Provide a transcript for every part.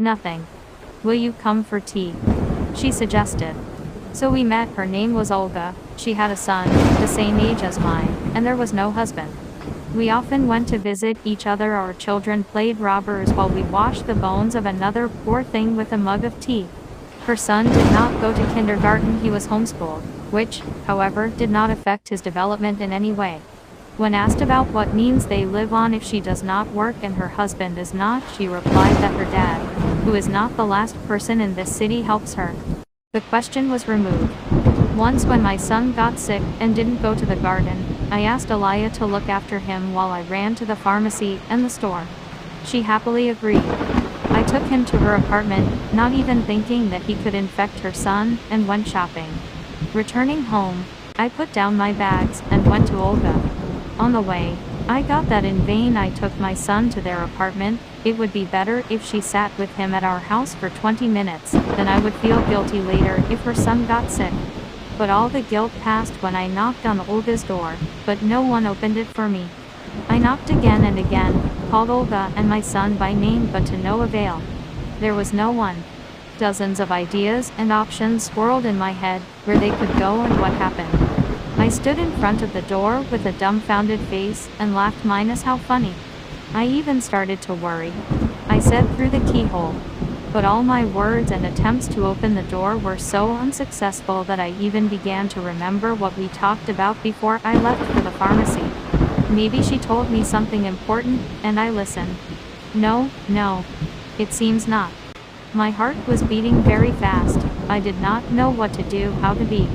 Nothing. Will you come for tea? She suggested. So we met. Her name was Olga. She had a son, the same age as mine, and there was no husband. We often went to visit each other. Our children played robbers while we washed the bones of another poor thing with a mug of tea. Her son did not go to kindergarten. He was homeschooled, which, however, did not affect his development in any way. When asked about what means they live on if she does not work and her husband is not, she replied that her dad, who is not the last person in this city, helps her. The question was removed. Once when my son got sick and didn't go to the garden, I asked Alaya to look after him while I ran to the pharmacy and the store. She happily agreed. I took him to her apartment, not even thinking that he could infect her son, and went shopping. Returning home, I put down my bags and went to Olga. On the way, I got that in vain. I took my son to their apartment. It would be better if she sat with him at our house for 20 minutes, then I would feel guilty later if her son got sick. But all the guilt passed when I knocked on Olga's door, but no one opened it for me. I knocked again and again, called Olga and my son by name, but to no avail. There was no one. Dozens of ideas and options swirled in my head, where they could go and what happened. I stood in front of the door with a dumbfounded face and laughed minus how funny. I even started to worry. I said through the keyhole. But all my words and attempts to open the door were so unsuccessful that I even began to remember what we talked about before I left for the pharmacy. Maybe she told me something important, and I listened. No, it seems not. My heart was beating very fast. I did not know what to do, how to be.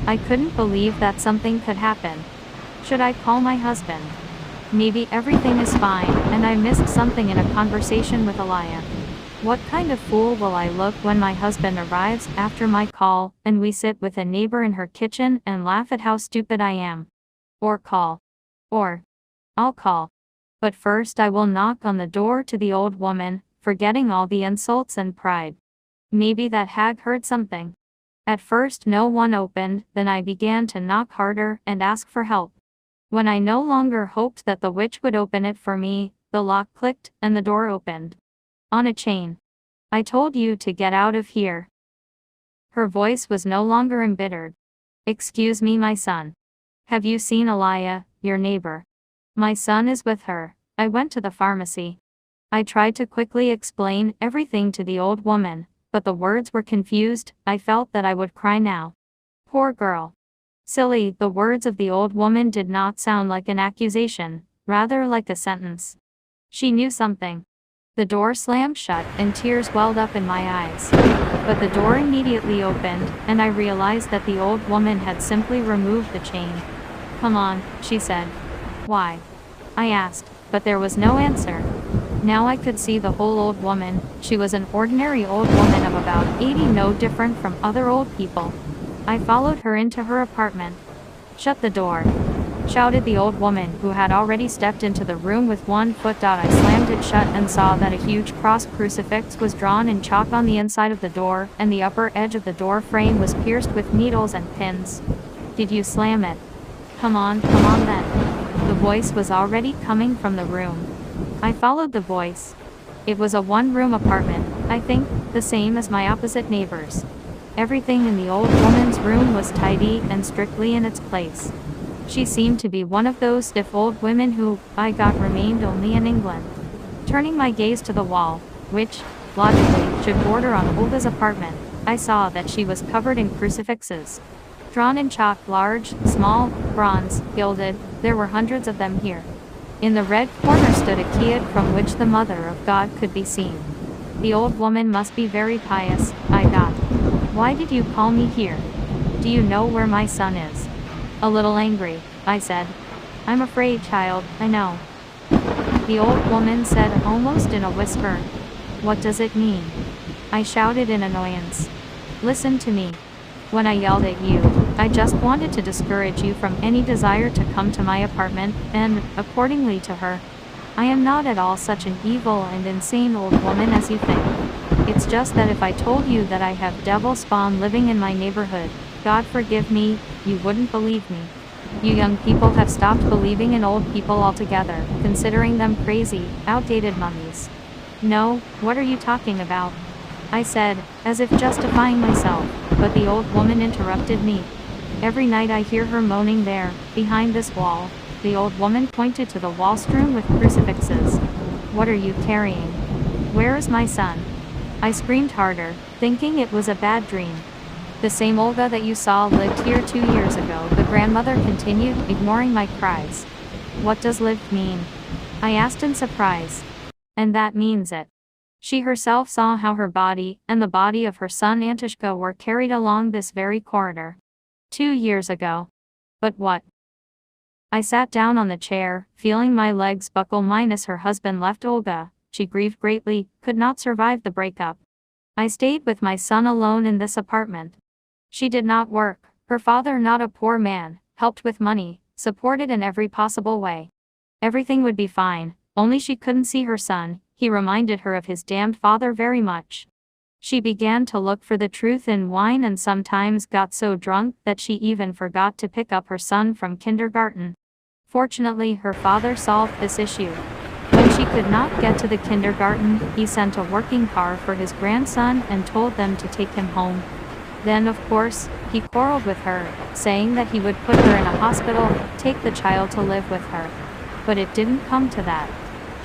I couldn't believe that something could happen. Should I call my husband? Maybe everything is fine, and I missed something in a conversation with Alaya. What kind of fool will I look when my husband arrives after my call, and we sit with a neighbor in her kitchen and laugh at how stupid I am? Or call. Or, I'll call. But first I will knock on the door to the old woman, forgetting all the insults and pride. Maybe that hag heard something. At first no one opened, then I began to knock harder and ask for help. When I no longer hoped that the witch would open it for me, the lock clicked and the door opened. On a chain. I told you to get out of here. Her voice was no longer embittered. Excuse me, my son. Have you seen Alaya, your neighbor? My son is with her. I went to the pharmacy. I tried to quickly explain everything to the old woman, but the words were confused. I felt that I would cry now. Poor girl. Silly, the words of the old woman did not sound like an accusation, rather like a sentence. She knew something. The door slammed shut and tears welled up in my eyes. But the door immediately opened, and I realized that the old woman had simply removed the chain. Come on, she said. Why? I asked, but there was no answer. Now I could see the whole old woman. She was an ordinary old woman of about 80, no different from other old people. I followed her into her apartment. Shut the door, shouted the old woman, who had already stepped into the room with 1 foot. I slammed it shut and saw that a huge cross crucifix was drawn in chalk on the inside of the door, and the upper edge of the door frame was pierced with needles and pins. Did you slam it? Come on then. The voice was already coming from the room. I followed the voice. It was a 1-room apartment, I think, the same as my opposite neighbor's. Everything in the old woman's room was tidy and strictly in its place. She seemed to be one of those stiff old women who, by God, remained only in England. Turning my gaze to the wall, which, logically, should border on Olga's apartment, I saw that she was covered in crucifixes. Drawn in chalk, large, small, bronze, gilded, there were hundreds of them here. In the red corner stood a kid from which the Mother of God could be seen. The old woman must be very pious, I thought. Why did you call me here? Do you know where my son is? A little angry, I said. I'm afraid, child, I know. The old woman said, almost in a whisper. What does it mean? I shouted in annoyance. Listen to me. When I yelled at you, I just wanted to discourage you from any desire to come to my apartment, and, accordingly to her, I am not at all such an evil and insane old woman as you think. It's just that if I told you that I have devil spawn living in my neighborhood, God forgive me, you wouldn't believe me. You young people have stopped believing in old people altogether, considering them crazy, outdated mummies. No, what are you talking about? I said, as if justifying myself, but the old woman interrupted me. Every night I hear her moaning there, behind this wall. The old woman pointed to the wall strewn with crucifixes. What are you carrying? Where is my son? I screamed harder, thinking it was a bad dream. The same Olga that you saw lived here 2 years ago, the grandmother continued, ignoring my cries. What does lived mean? I asked in surprise. And that means it. She herself saw how her body, and the body of her son Antishka were carried along this very corridor. 2 years ago. But what? I sat down on the chair, feeling my legs buckle. Minus her husband left Olga. She grieved greatly, could not survive the breakup. I stayed with my son alone in this apartment. She did not work, her father not a poor man, helped with money, supported in every possible way. Everything would be fine, only she couldn't see her son, he reminded her of his damned father very much. She began to look for the truth in wine and sometimes got so drunk that she even forgot to pick up her son from kindergarten. Fortunately, her father solved this issue. When she could not get to the kindergarten, he sent a working car for his grandson and told them to take him home. Then, of course, he quarreled with her, saying that he would put her in a hospital, take the child to live with her. But it didn't come to that.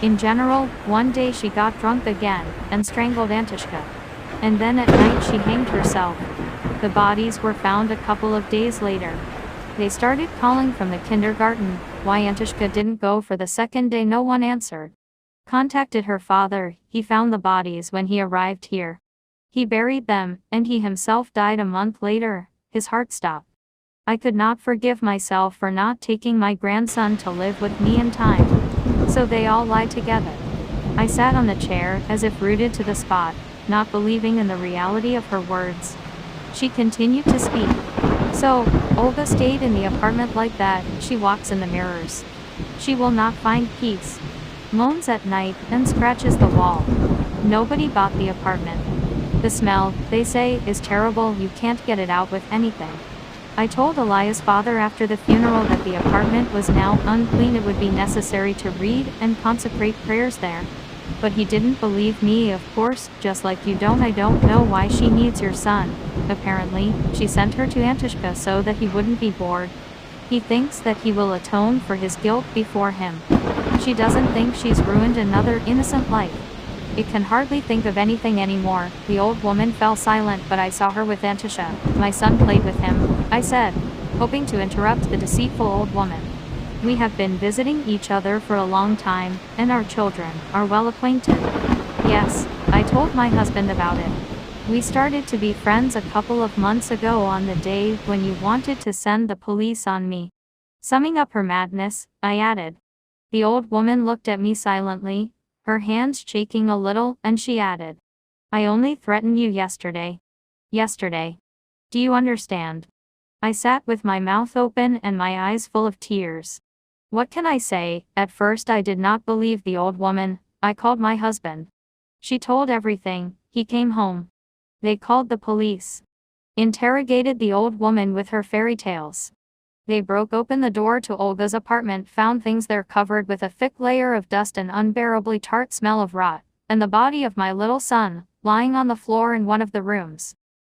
In general, one day she got drunk again, and strangled Antishka. And then at night she hanged herself. The bodies were found a couple of days later. They started calling from the kindergarten, why Antishka didn't go for the second day. No one answered. Contacted her father, he found the bodies when he arrived here. He buried them, and he himself died a month later. His heart stopped. I could not forgive myself for not taking my grandson to live with me in time. So they all lie together. I sat on the chair, as if rooted to the spot, not believing in the reality of her words. She continued to speak. So, Olga stayed in the apartment like that. She walks in the mirrors. She will not find peace. Moans at night, and scratches the wall. Nobody bought the apartment. The smell, they say, is terrible. You can't get it out with anything. I told Elias' father after the funeral that the apartment was now unclean. It would be necessary to read and consecrate prayers there. But he didn't believe me, of course, just like you don't. I don't know why she needs your son. Apparently, she sent her to Antishka so that he wouldn't be bored. He thinks that he will atone for his guilt before him. She doesn't think she's ruined another innocent life. It can hardly think of anything anymore. The old woman fell silent, but I saw her with Antishka. My son played with him, I said, hoping to interrupt the deceitful old woman. We have been visiting each other for a long time, and our children are well acquainted. Yes, I told my husband about it. We started to be friends a couple of months ago on the day when you wanted to send the police on me. Summing up her madness, I added. The old woman looked at me silently, her hands shaking a little, and she added. I only threatened you yesterday. Yesterday. Do you understand? I sat with my mouth open and my eyes full of tears. What can I say? At first I did not believe the old woman. I called my husband. She told everything. He came home. They called the police. Interrogated the old woman with her fairy tales. They broke open the door to Olga's apartment, found things there covered with a thick layer of dust and unbearably tart smell of rot, and the body of my little son, lying on the floor in one of the rooms.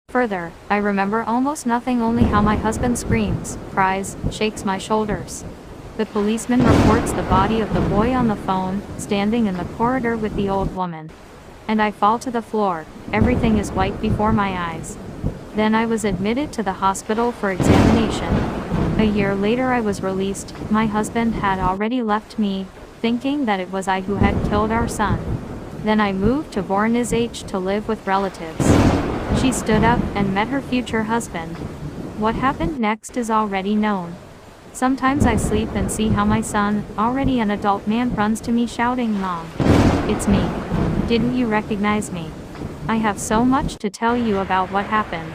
Further, I remember almost nothing, only how my husband screams, cries, shakes my shoulders. The policeman reports the body of the boy on the phone, standing in the corridor with the old woman. And I fall to the floor. Everything is white before my eyes. Then I was admitted to the hospital for examination. A year later I was released. My husband had already left me, thinking that it was I who had killed our son. Then I moved to Voronezh to live with relatives. She stood up and met her future husband. What happened next is already known. Sometimes I sleep and see how my son, already an adult man, runs to me shouting, "Mom, it's me. Didn't you recognize me?" I have so much to tell you about what happened.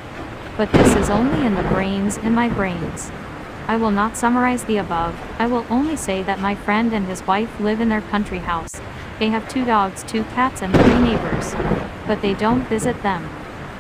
But this is only in the brains, in my brains. I will not summarize the above. I will only say that my friend and his wife live in their country house. They have 2 dogs, 2 cats and 3 neighbors. But they don't visit them.